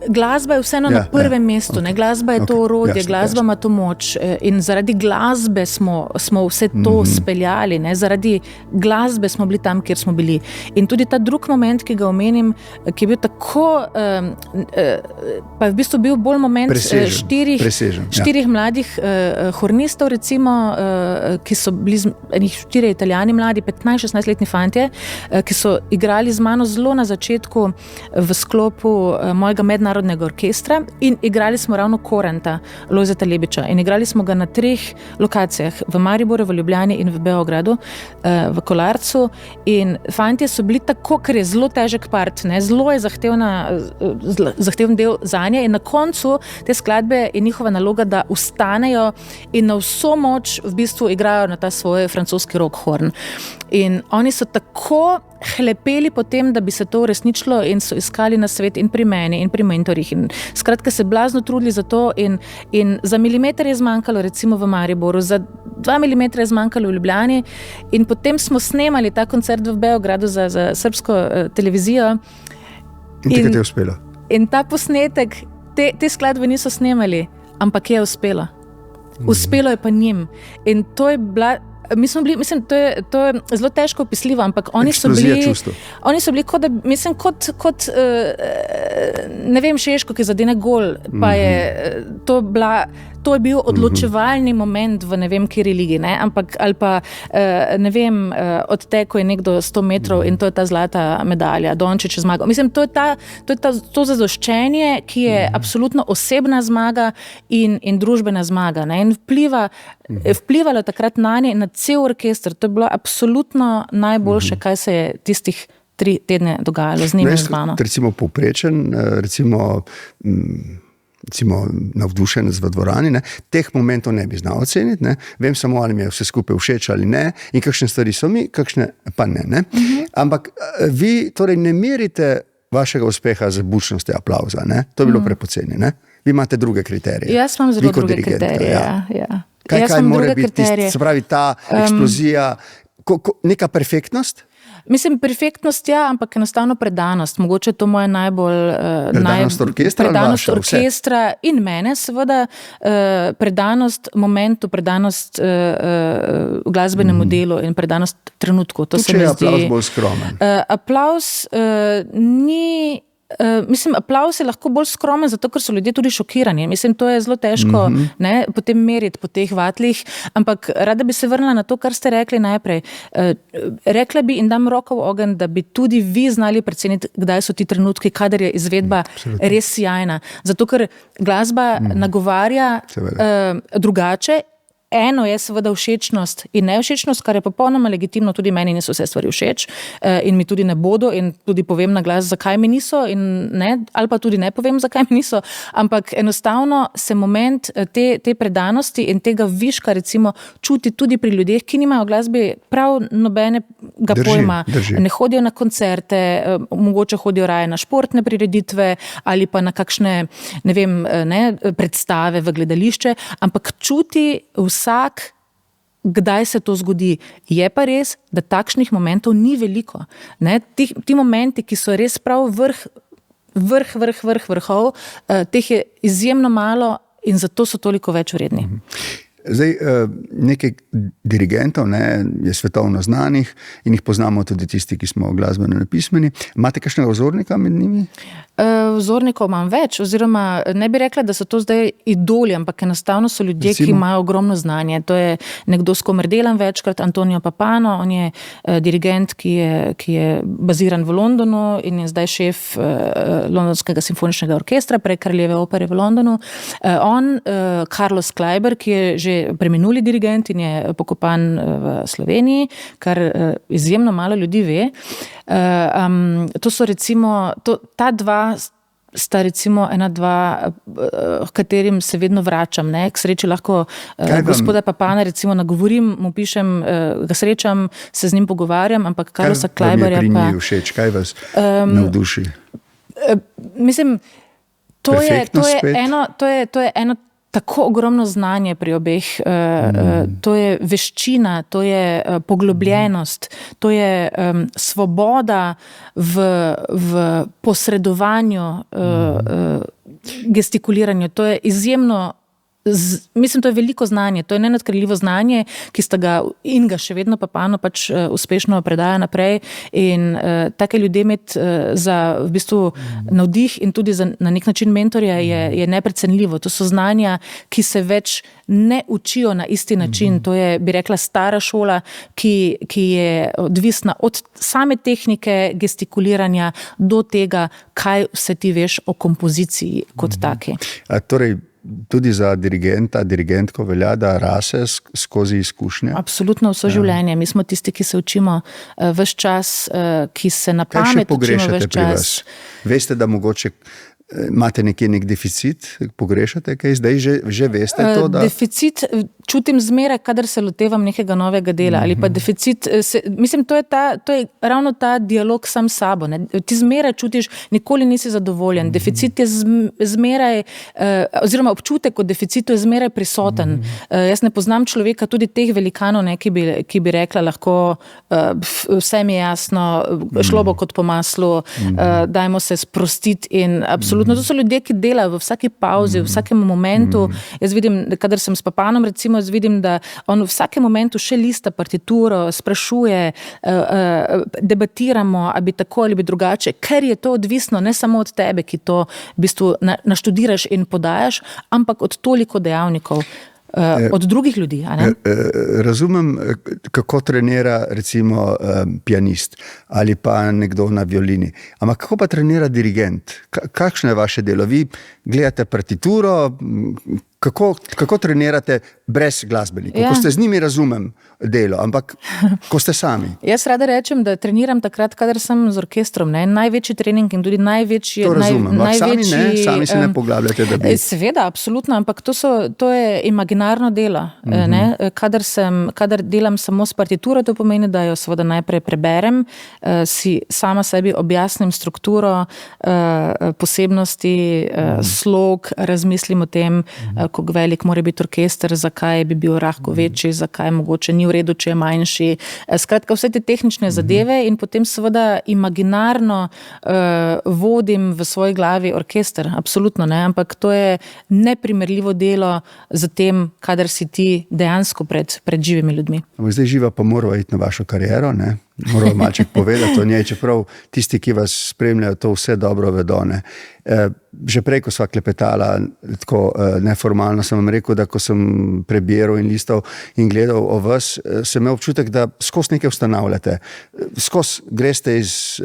glasba je vseeno na prvem mestu. Glasba je to orodje, glasba ima to moč in zaradi glasbe smo vse to speljali. Zaradi glasbe smo bili tam, kjer smo bili. In tudi ta drug moment, ki ga omenim, ki je bil tako, pa je v bistvu bil bolj moment štirih mladih hornistov, recimo, ki so bili enih 4 Italijani mladi, 15-16-letni fantje, ki so igrali z mano zelo na začetku v sklopu mojega mednarodnega orkestra in igrali smo ravno Koranta, Lojzeta Lebiča, in igrali smo ga na 3 lokacijah, v Mariboru, v Ljubljani in v Beogradu, v Kolarcu, in fantje so bili tako, ker je zelo težek part, zelo je zahteven del zanje in na koncu te skladbe je njihova naloga, da vstanejo in na vso moč v bistvu igrajo na ta svoj francoski rock horn. In oni so tako hlepeli potem, da bi se to uresničilo in so iskali na svet in pri meni in pri mentorjih in skratka se blazno trudili za to in za milimeter je zmanjkalo recimo v Mariboru, za 2 milimetra je zmanjkalo v Ljubljani in potem smo snemali ta koncert v Beogradu za srbsko televizijo. In tega ti je uspelo? In ta posnetek, te skladbe niso snemali, ampak je uspelo. Uspelo je pa njim. In to je bila to je zelo težko opisljivo, ampak oni so bili kot ne vem, Šeško, ki zadene gol, pa je to je bil odločevalni moment v ne vem kjeri ligi, ne, ampak ali pa ne vem, odtekel je nekdo 100 metrov in to je ta zlata medalja, Dončić je zmagal. Mislim, to je to zadoščenje, ki je absolutno osebna zmaga in družbena zmaga, ne, in vplivalo takrat nanje na cel orkester. To je bilo absolutno najboljše, kaj se je tistih 3 tedne dogajalo z njim in z mano. Recimo povprečen, recimo navdušenec v dvorani, ne, teh momentov ne bi znal oceniti, ne. Vem samo, ali mi je vse skupaj všeč ali ne in kakšne stvari so mi, kakšne pa ne. Ampak vi torej ne merite vašega uspeha z bučnosti aplavza, ne. To je bilo prepoceni, ne. Vi imate druge kriterije. Jaz imam zelo druge kriterije, ja. Kaj mora biti, se pravi ta eksplozija, neka perfektnost? Mislim, perfektnost ampak enostavno predanost. Mogoče to moje najbolj... Predanost orkestra in mene, seveda. Predanost momentu, predanost glasbenemu delu in predanost trenutku. To se mi zdi... Je aplavz bolj skromen? Aplavz ni... Mislim, aplavz je lahko bolj skromen, zato ker so ljudje tudi šokirani. Mislim, to je zelo težko potem meriti po teh vatlih, ampak rada bi se vrnila na to, kar ste rekli najprej. Rekla bi in dam roko v ogenj, da bi tudi vi znali preceniti, kdaj so ti trenutki, kadar je izvedba res sjajna. Zato ker glasba nagovarja drugače. Eno je seveda všečnost in nevšečnost, kar je popolnoma legitimno, tudi meni niso vse stvari všeč in mi tudi ne bodo in tudi povem na glas, zakaj mi niso in ne, ali pa tudi ne povem, zakaj mi niso, ampak enostavno se moment te predanosti in tega viška recimo čuti tudi pri ljudeh, ki nimajo glasbi prav nobenega pojma. Ne hodijo na koncerte, mogoče hodijo raje na športne prireditve ali pa na kakšne, ne vem, predstave v gledališče, ampak čuti vsak, kdaj se to zgodi. Je pa res, da takšnih momentov ni veliko. Ne? Ti momenti, ki so res prav vrhov, teh je izjemno malo in zato so toliko več vredni. Zdaj, nekaj dirigentov je svetovno znanih in jih poznamo tudi tisti, ki smo glasbeno nepismeni. Imate kakšnega vzornika med njimi? Vzornikov imam več, oziroma ne bi rekla, da so to zdaj idoli, ampak enostavno so ljudje, ki imajo ogromno znanje. To je nekdo, s komer delam večkrat, Antonio Papano, on je dirigent, ki je baziran v Londonu in je zdaj šef Londonskega simfoničnega orkestra, prej Kraljeve opere v Londonu. Carlos Kleiber, ki je že preminuli dirigent in je pokopan v Sloveniji, kar izjemno malo ljudi ve. To so recimo, ta dva sta recimo katerim se vedno vračam, ne? K sreči lahko gospoda Papana recimo nagovorim, mu pišem, ga srečam, se z njim pogovarjam, ampak Carlosa Kleiberja pa... Kaj vam je pri njih všeč? Kaj vas navduši? Mislim, to je eno tako ogromno znanje pri obeh, to je veščina, to je poglobljenost, to je svoboda v posredovanju, gestikuliranju, to je izjemno, mislim, to je veliko znanje, to je nenadkrljivo znanje, ki sta ga in ga še vedno Papano pač uspešno predaja naprej in take ljudje imeti za v bistvu navdih in tudi za na nek način mentorja je neprecenljivo. To so znanja, ki se več ne učijo na isti način. To je, bi rekla, stara šola, ki je odvisna od same tehnike gestikuliranja do tega, kaj vse ti veš o kompoziciji kot taki. Torej, tudi za dirigentko velja, da rase skozi izkušnje? Absolutno vso življenje. Mi smo tisti, ki se učimo ves čas, ki se na pamet učimo ves čas. Pri vas? Veste, da mogoče Imate nekje nek deficit, pogrešate kaj? Zdaj že veste to, da... Deficit čutim zmeraj, kadar se lotevam nekega novega dela, ali pa deficit, mislim, to je ravno ta dialog sam s sabo, ne? Ti zmeraj čutiš, nikoli nisi zadovoljen, deficit je zmeraj, oziroma občutek od deficitu je zmeraj prisoten. Jaz ne poznam človeka, tudi teh velikanov, ne, ki bi rekla lahko, vse mi je jasno, šlo bo kot po maslu, dajmo se sprostiti in absolutno, to so ljudje, ki delajo v vsaki pauzi, v vsakem momentu. Jaz vidim, kadar sem s Papanom, recimo, jaz vidim, da on v vsakem momentu še lista partituro, sprašuje, debatiramo, ali bi tako ali bi drugače, ker je to odvisno ne samo od tebe, ki to v bistvu naštudiraš in podajaš, ampak od toliko dejavnikov. Od drugih ljudi, a ne? Razumem, kako trenira recimo pianist ali pa nekdo na violini. Ampak kako pa trenira dirigent? Kakšno je vaše delo? Vi gledate partituro, kako trenirate brez glasbenikov? Ja. Ko ste z njimi, razumem delo, ampak ko ste sami? Jaz rada rečem, da treniram takrat, kadar sem z orkestrom, ne? Največji trening in tudi največji... To razumem, sami se ne poglabljate, da bi... Seveda, absolutno, ampak to je imaginarno delo. Ne? Kadar delam samo s partituro, to pomeni, da jo seveda najprej preberem, si sama sebi objasnim strukturo, posebnosti, slog, razmislim o tem, kako velik mora biti orkester, zakaj bi bil lahko večji, zakaj mogoče ni v redu, če je manjši. Skratka, vse te tehnične zadeve in potem seveda imaginarno vodim v svoji glavi orkester, absolutno ne, ampak to je neprimerljivo delo z tem, kadar si ti dejansko pred živimi ljudmi. Zdaj Živa pa morava iti na vašo kariero, ne? Morava malček povedati o njej, čeprav tisti, ki vas spremljajo, to vse dobro vedo, ne? Že prej, ko sva klepetala, tako neformalno sem vam rekel, da ko sem prebiral in listal in gledal o vas, sem imel občutek, da skozi nekaj ustanavljate. Skozi greste iz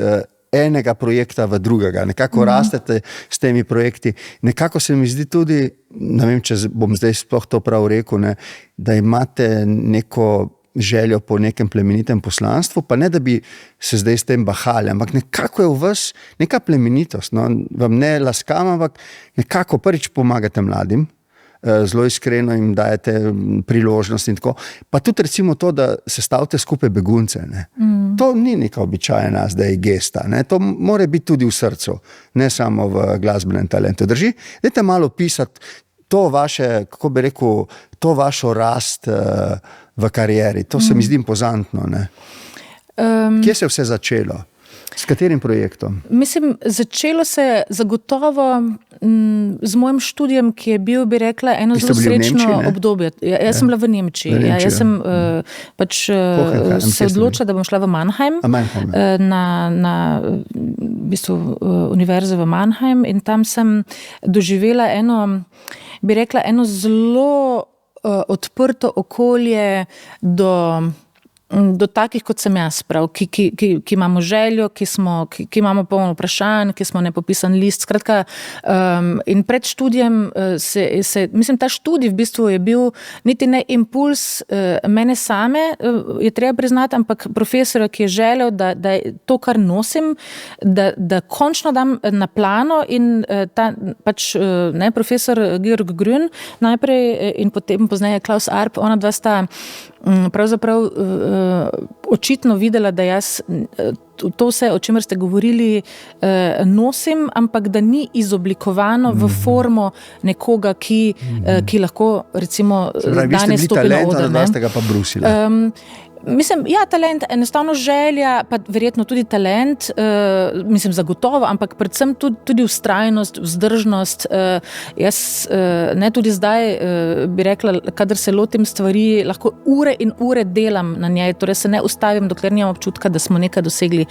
enega projekta v drugega, nekako rastete s temi projekti. Nekako se mi zdi tudi, ne vem, če bom zdaj sploh to prav rekel, ne, da imate neko željo po nekem plemenitem poslanstvu, pa ne, da bi se zdaj s tem bahali, ampak nekako je v vas neka plemenitost, no, vam ne laskam, ampak nekako prvič pomagate mladim, zelo iskreno jim dajete priložnost in tako, pa tudi recimo to, da sestavite skupaj begunce, ne. To ni neka običajna zdaj gesta, ne, to mora biti tudi v srcu, ne samo v glasbenem talentu. Drži? Dajte malo pisati to vaše, kako bi rekel, to vašo rast v karieri. To se mi zdi impozantno, ne? Kje se je vse začelo? S katerim projektom? Mislim, začelo se zagotovo z mojim študijem, ki je bil, bi rekla, eno zelo srečno obdobje. Jaz sem bila v Nemčiji. Jaz sem se odločila, da bom šla v Mannheim, na v bistvu univerzo v Mannheim, in tam sem doživela eno, bi rekla, eno zelo odprto okolje do takih, kot sem jaz prav, ki imamo željo, ki imamo polno vprašanj, ki smo nepopisan list. Skratka, in pred študijem mislim, ta študij v bistvu je bil niti ne impuls mene same, je treba priznati, ampak profesora, ki je želel, da to, kar nosim, da končno dam na plano, in ta pač, ne, profesor Georg Grün najprej in potem pozneje Klaus Arp, ona dva sta pravzaprav očitno videla, da jaz to vse, o čemer ste govorili, nosim, ampak da ni izoblikovano v formo nekoga, ki lahko recimo danes stopi na oder. Vi ste bili talent, ali ste ga pa brusili? Mislim, ja, talent, enostavno želja, pa verjetno tudi talent, mislim, zagotovo, ampak predvsem tudi vztrajnost, vzdržnost. Jaz ne tudi zdaj, bi rekla, kadar se lotim stvari, lahko ure in ure delam na njej, torej se ne ustavim, dokler nimam občutka, da smo nekaj dosegli.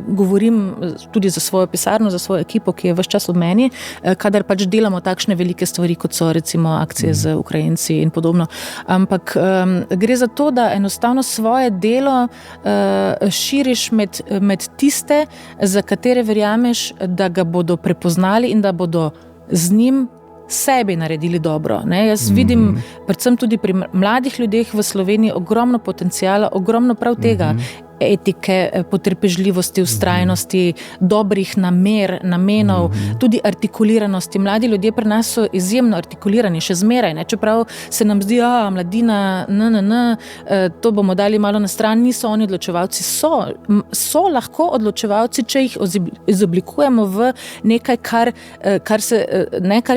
Govorim tudi za svojo pisarno, za svojo ekipo, ki je ves čas ob meni, kadar pač delamo takšne velike stvari, kot so recimo akcije z Ukrajinci in podobno. Ampak gre za to, da enostavno svoje delo širiš med tiste, za katere verjameš, da ga bodo prepoznali in da bodo z njim sebi naredili dobro. Ne? Jaz vidim predvsem tudi pri mladih ljudeh v Sloveniji ogromno potencijala, ogromno prav tega. etike, potrpežljivosti, vztrajnosti, dobrih namenov, tudi artikuliranosti. Mladi ljudje pri nas so izjemno artikulirani, še zmeraj, ne? Čeprav se nam zdi, mladina, to bomo dali malo na stran, niso oni odločevalci, so lahko odločevalci, če jih izoblikujemo v nekaj, kar je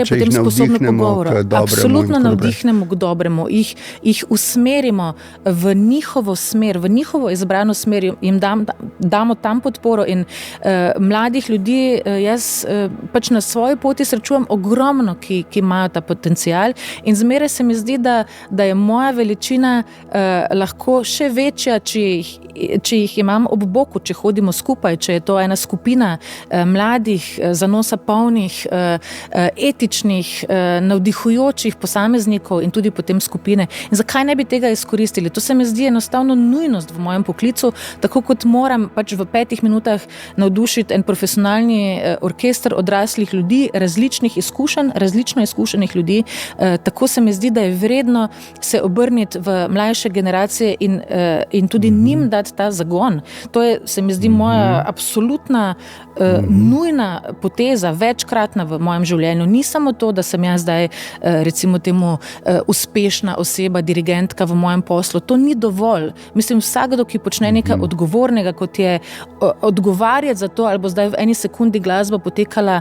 potem sposobno pogovora. Absolutno navdihnemo k dobremu, jih usmerimo v njihovo smer, v njihovo izbrano smer, jim damo tam podporo in mladih ljudi jaz pač na svoji poti srečujem ogromno, ki imajo ta potencial in zmeraj se mi zdi, da je moja veličina lahko še večja, če jih imam ob boku, če hodimo skupaj, če je to ena skupina mladih, zanosa polnih, etičnih, navdihujočih posameznikov in tudi potem skupine. In zakaj ne bi tega izkoristili? To se mi zdi enostavno nujnost v mojem poklicu, tako kot moram pač v 5 minutah navdušiti en profesionalni orkester odraslih ljudi, različnih izkušenj, različno izkušenih ljudi, tako se mi zdi, da je vredno se obrniti v mlajše generacije in tudi njim dati ta zagon. To je, se mi zdi, moja absolutna nujna poteza, večkratna v mojem življenju. Ni samo to, da sem jaz zdaj recimo temu uspešna oseba, dirigentka v mojem poslu. To ni dovolj. Mislim, vsakdo, ki počne nekaj odgovornega, kot je odgovarjati za to, ali bo zdaj v eni sekundi glasba potekala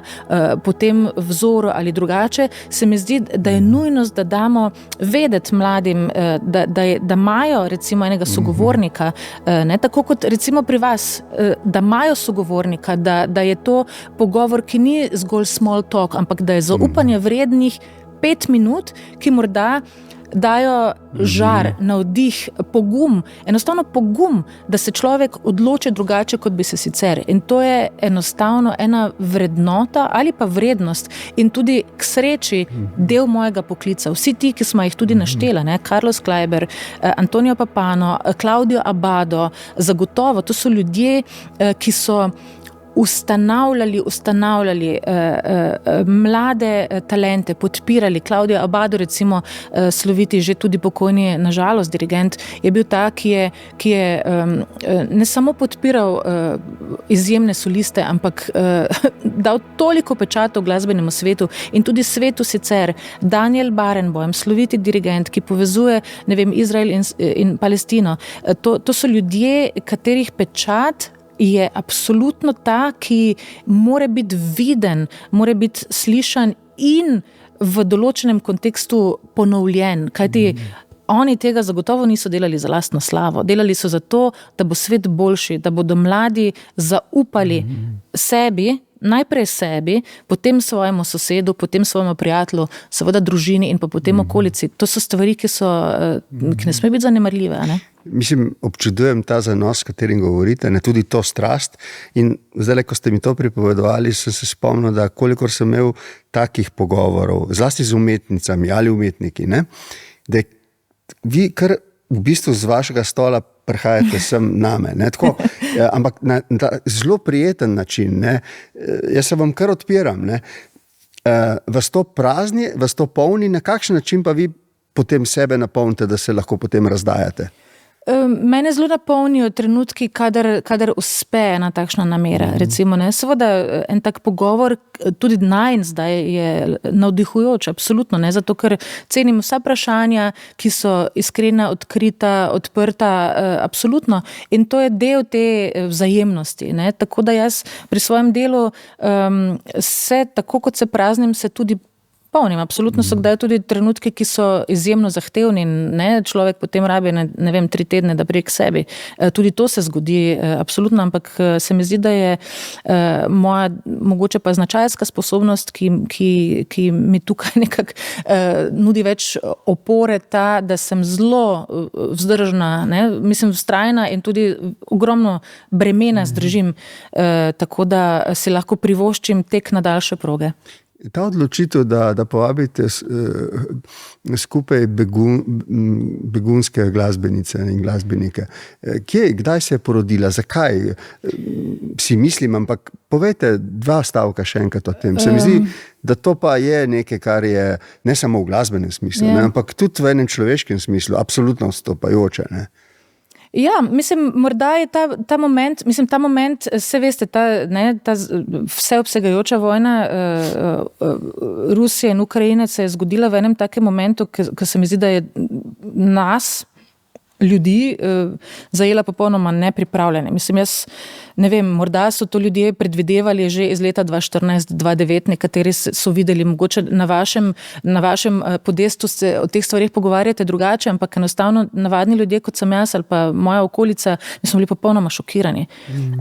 po tem vzoru ali drugače, se mi zdi, da je nujnost, da damo vedeti mladim, da imajo recimo enega sogovornika, ne, tako kot recimo pri vas, da imajo sogovornika, da je to pogovor, ki ni zgolj small talk, ampak da je zaupanje vrednih 5 minut, ki morda dajo žar, navdih, pogum, enostavno pogum, da se človek odloči drugače, kot bi se sicer. In to je enostavno ena vrednota ali pa vrednost in tudi k sreči del mojega poklica. Vsi ti, ki smo jih tudi naštela, ne? Carlos Kleiber, Antonio Papano, Claudio Abbado, zagotovo, to so ljudje, ki so ustanavljali mlade talente, podpirali. Claudio Abbado, recimo, sloviti, že tudi pokojni, nažalost, dirigent, je bil ta, ki je ne samo podpiral izjemne soliste, ampak dal toliko pečatov glasbenemu svetu in tudi svetu sicer. Daniel Barenboim, sloviti dirigent, ki povezuje, ne vem, Izrael in Palestino. To so ljudje, katerih pečat je absolutno ta, ki mora biti viden, mora biti slišan in v določenem kontekstu ponovljen, kajti oni tega zagotovo niso delali za lastno slavo, delali so za to, da bo svet boljši, da bodo mladi zaupali sebi, najprej sebi, potem svojemu sosedu, potem svojemu prijatelju, seveda družini in pa potem okolici. To so stvari, ki ne sme biti zanemarljive, ne? Mislim, občudujem ta zanos, s katerim govorite, ne, tudi to strast. In zdaj, ko ste mi to pripovedovali, sem se spomnil, da kolikor sem imel takih pogovorov, zlasti z umetnicami ali umetniki, ne, da vi kar v bistvu z vašega stola prihajate sem name, ne, tako, ampak na zelo prijeten način, ne. Jaz se vam kar odpiram, ne. Vas to prazni, vas to polni, na kakšen način pa vi potem sebe napolnite, da se lahko potem razdajate? Mene zelo napolnijo trenutki, kadar uspe ena takšna namera. Recimo, ne, seveda en tak pogovor, tudi najin zdaj je navdihujoč, absolutno, ne, zato ker cenim vsa vprašanja, ki so iskrena, odkrita, odprta, absolutno. In to je del te vzajemnosti, ne, tako da jaz pri svojem delu se, tako kot se praznim, se tudi polnim. Absolutno so kdaj tudi trenutki, ki so izjemno zahtevni in ne, človek potem rabi, ne vem, 3 tedne, da prije k sebi. Tudi to se zgodi, absolutno, ampak se mi zdi, da je moja mogoče pa značajska sposobnost, ki mi tukaj nekako nudi več opore, ta, da sem zelo vzdržna, ne, mislim, vztrajna in tudi ogromno bremena zdržim, tako da si lahko privoščim tek na daljše proge. Ta odločitev, da povabite skupaj begunske glasbenice in glasbenike, kdaj se je porodila, zakaj? Si mislim, ampak povejte 2 stavka še enkrat o tem. Se mi zdi, da to pa je nekaj, kar je ne samo v glasbenem smislu, ne, ampak tudi v enem človeškem smislu, absolutno vstopajoče, ne. Ja, mislim, morda je ta moment, vse veste, ta vseobsegajoča vojna Rusije in Ukrajine se je zgodila v enem takem momentu, ko se mi zdi, da je nas, ljudi, zajela popolnoma nepripravljene. Mislim, jaz ne vem, morda so to ljudje predvidevali že iz leta 2014-2009, nekateri so videli, mogoče na vašem podestu se o teh stvarih pogovarjate drugače, ampak enostavno navadni ljudje, kot sem jaz ali pa moja okolica, mi smo bili popolnoma šokirani.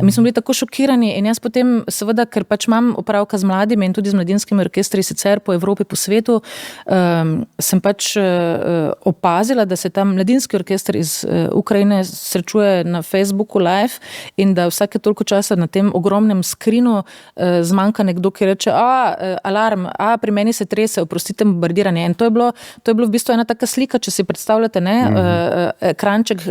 Mi smo bili tako šokirani in jaz potem, seveda, ker pač imam opravka z mladimi in tudi z mladinskimi orkestri sicer po Evropi, po svetu, sem pač opazila, da se tam mladinski orkester iz Ukrajine srečuje na Facebooku live in da vsake toliko časa na tem ogromnem skrinu zmanjka nekdo, ki reče, alarm, pri meni se trese, oprostite, bombardiranje. In to je bilo v bistvu ena taka slika, če si predstavljate, ekranček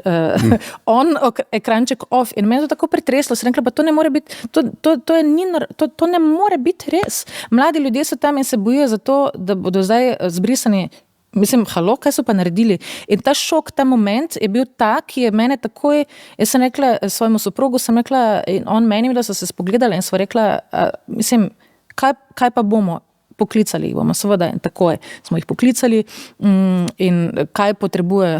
on, ekranček off. In me je to tako pretreslo, sem rekla, pa to ne more biti, to ne more biti res. Mladi ljudje so tam in se bojijo za to, da bodo zdaj zbrisani. Mislim, halo, kaj so pa naredili? In ta šok, ta moment je bil tak, ki je mene takoj, jaz sem rekla svojemu soprogu, in on meni, da so se spogledali in sva rekla, mislim, kaj pa bomo? Poklicali jih bomo, seveda, in takoj smo jih poklicali in kaj potrebujejo.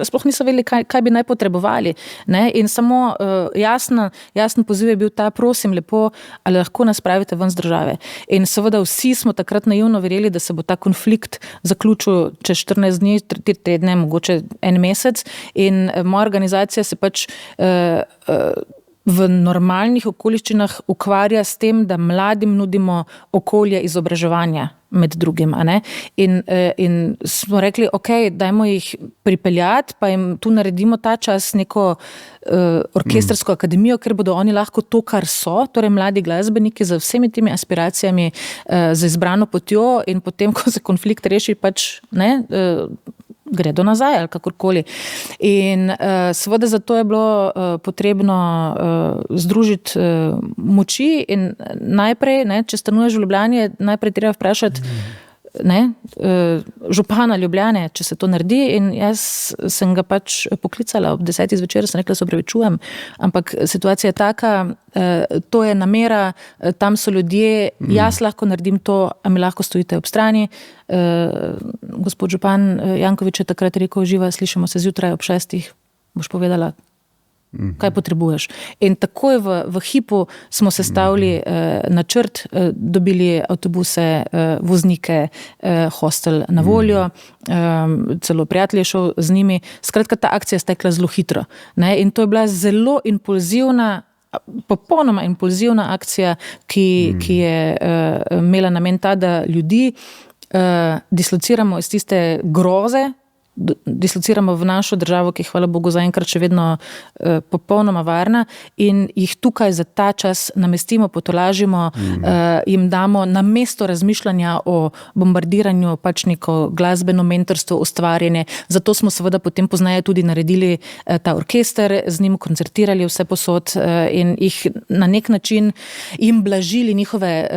Sploh niso vedeli, kaj bi naj potrebovali. Ne? In samo jasen poziv je bil ta, prosim lepo, ali lahko nas spravite ven z države. In seveda vsi smo takrat naivno verjeli, da se bo ta konflikt zaključil čez 14 dni, 3 tedne, mogoče 1 mesec. In moja organizacija se pač v normalnih okoliščinah ukvarja s tem, da mladim nudimo okolje izobraževanja med drugim. A ne? In smo rekli, ok, dajmo jih pripeljati, pa jim tu naredimo ta čas neko orkestrsko akademijo, ker bodo oni lahko to, kar so, torej mladi glasbeniki z vsemi temi aspiracijami, z izbrano potjo in potem, ko se konflikt reši, pač gredo nazaj ali kakorkoli. In seveda zato je bilo potrebno združiti moči in najprej, če stanuješ v Ljubljani, najprej treba vprašati župana Ljubljane, če se to naredi, in jaz sem ga pač poklicala ob 10. zvečer, sem rekla, se opravičujem, ampak situacija je taka, to je namera, tam so ljudje, jaz lahko naredim to, a mi lahko stojite ob strani. Gospod župan Janković je takrat rekel, živa, slišimo se zjutraj ob 6, boš povedala, kaj potrebuješ. In takoj v hipu smo sestavili načrt, dobili avtobuse, voznike, hostel na voljo, celo prijatelj je šel z njimi. Skratka, ta akcija je stekla zelo hitro. Ne? In to je bila zelo impulzivna, popolnoma impulzivna akcija, ki je imela namen ta, da ljudi dislociramo iz tiste groze, dislociramo v našo državo, ki je, hvala Bogu, zaenkrat še vedno popolnoma varna, in jih tukaj za ta čas namestimo, potolažimo, jim damo namesto razmišljanja o bombardiranju pač neko glasbeno mentorstvo, ustvarjanje. Zato smo seveda potem pozneje tudi naredili ta orkester, z njim koncertirali vse posod in jih na nek način jim blažili njihove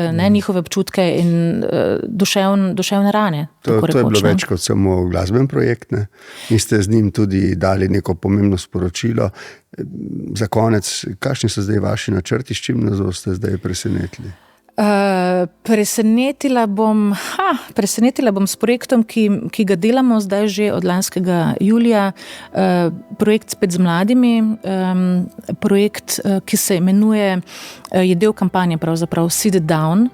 občutke in duševne rane. To je bilo več kot samo glasben projekt. In ste z njim tudi dali neko pomembno sporočilo. Za konec, kakšni so zdaj vaši načrti, s čim nas boste zdaj presenetili? Presenetila bom s projektom, ki ga delamo zdaj že od lanskega julija. Projekt Spet z mladimi, projekt, ki se imenuje, je del kampanje pravzaprav Sit Down,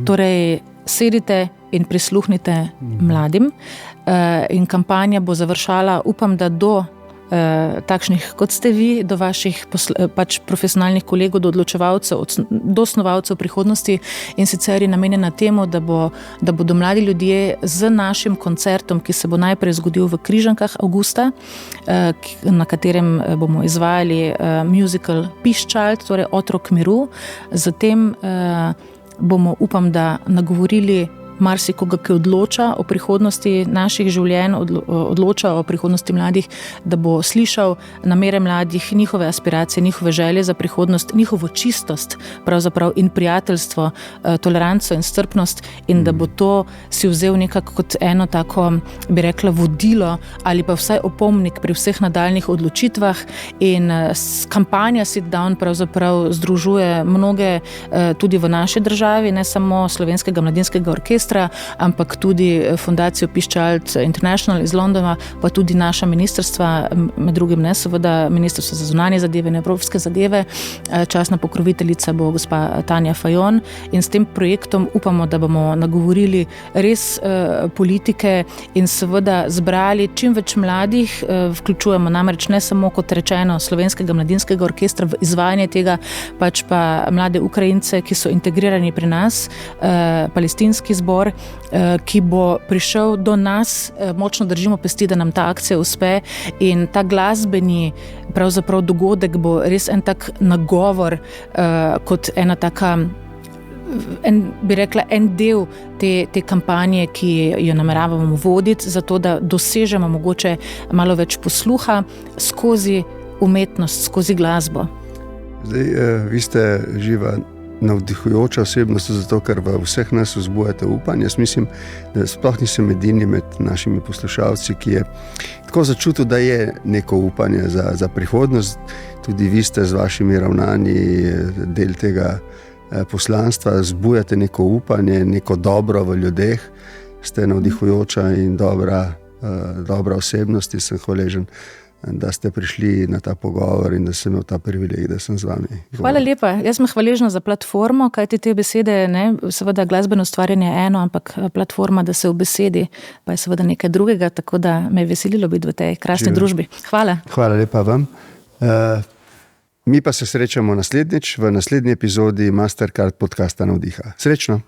torej sedite in prisluhnite mladim. In kampanja bo završala, upam, da do takšnih, kot ste vi, do vaših pač profesionalnih kolegov, do odločevalcev, do snovalcev prihodnosti, in sicer je namenjena temu, da bodo mladi ljudje z našim koncertom, ki se bo najprej zgodil v Križankah avgusta, na katerem bomo izvajali musical Piščalt, torej Otrok miru. Zatem bomo, upam, da nagovorili marsikoga, ki odloča o prihodnosti naših življenj, odloča o prihodnosti mladih, da bo slišal namere mladih, njihove aspiracije, njihove želje za prihodnost, njihovo čistost pravzaprav in prijateljstvo, toleranco in strpnost in da bo to si vzel nekako kot eno tako, bi rekla, vodilo ali pa vsaj opomnik pri vseh nadaljnih odločitvah in kampanja Sit Down pravzaprav združuje mnoge tudi v naši državi, ne samo Slovenskega mladinskega orkestra, ampak tudi fundacijo Peace Child International iz Londona, pa tudi naša ministrstva, med drugim ne, seveda Ministrstvo za zunanje zadeve in evropske zadeve. Častna pokroviteljica bo gospa Tanja Fajon in s tem projektom upamo, da bomo nagovorili res politike in seveda zbrali čim več mladih, vključujemo namreč ne samo kot rečeno Slovenskega mladinskega orkestra v izvajanje tega, pač pa mlade Ukrajince, ki so integrirani pri nas, palestinski zbor, ki bo prišel do nas, močno držimo pesti, da nam ta akcija uspe in ta glasbeni pravzaprav dogodek bo res en tak nagovor kot ena taka, bi rekla, en del te kampanje, ki jo nameravamo voditi, zato da dosežemo mogoče malo več posluha skozi umetnost, skozi glasbo. Zdaj, vi ste živa navdihujoča osebnost, zato ker v vseh nas vzbujate upanje. Jaz mislim, da sploh nisem edini med našimi poslušalci, ki je tako začutil, da je neko upanje za prihodnost. Tudi vi ste z vašimi ravnanji del tega poslanstva, zbujate neko upanje, neko dobro v ljudeh. Ste navdihujoča in dobra osebnost in sem hvaležen, da ste prišli na ta pogovor in da sem imel ta privilegij, da sem z vami. Hvala lepa. Jaz sem hvaležna za platformo, kajti te besede, ne, seveda glasbeno ustvarjanje je eno, ampak platforma, da se v besedi, pa je seveda nekaj drugega, tako da me je veselilo biti v tej krasni družbi. Hvala. Hvala lepa vam. Mi pa se srečamo naslednjič v naslednji epizodi Mastercard podcasta Navdiha. Srečno!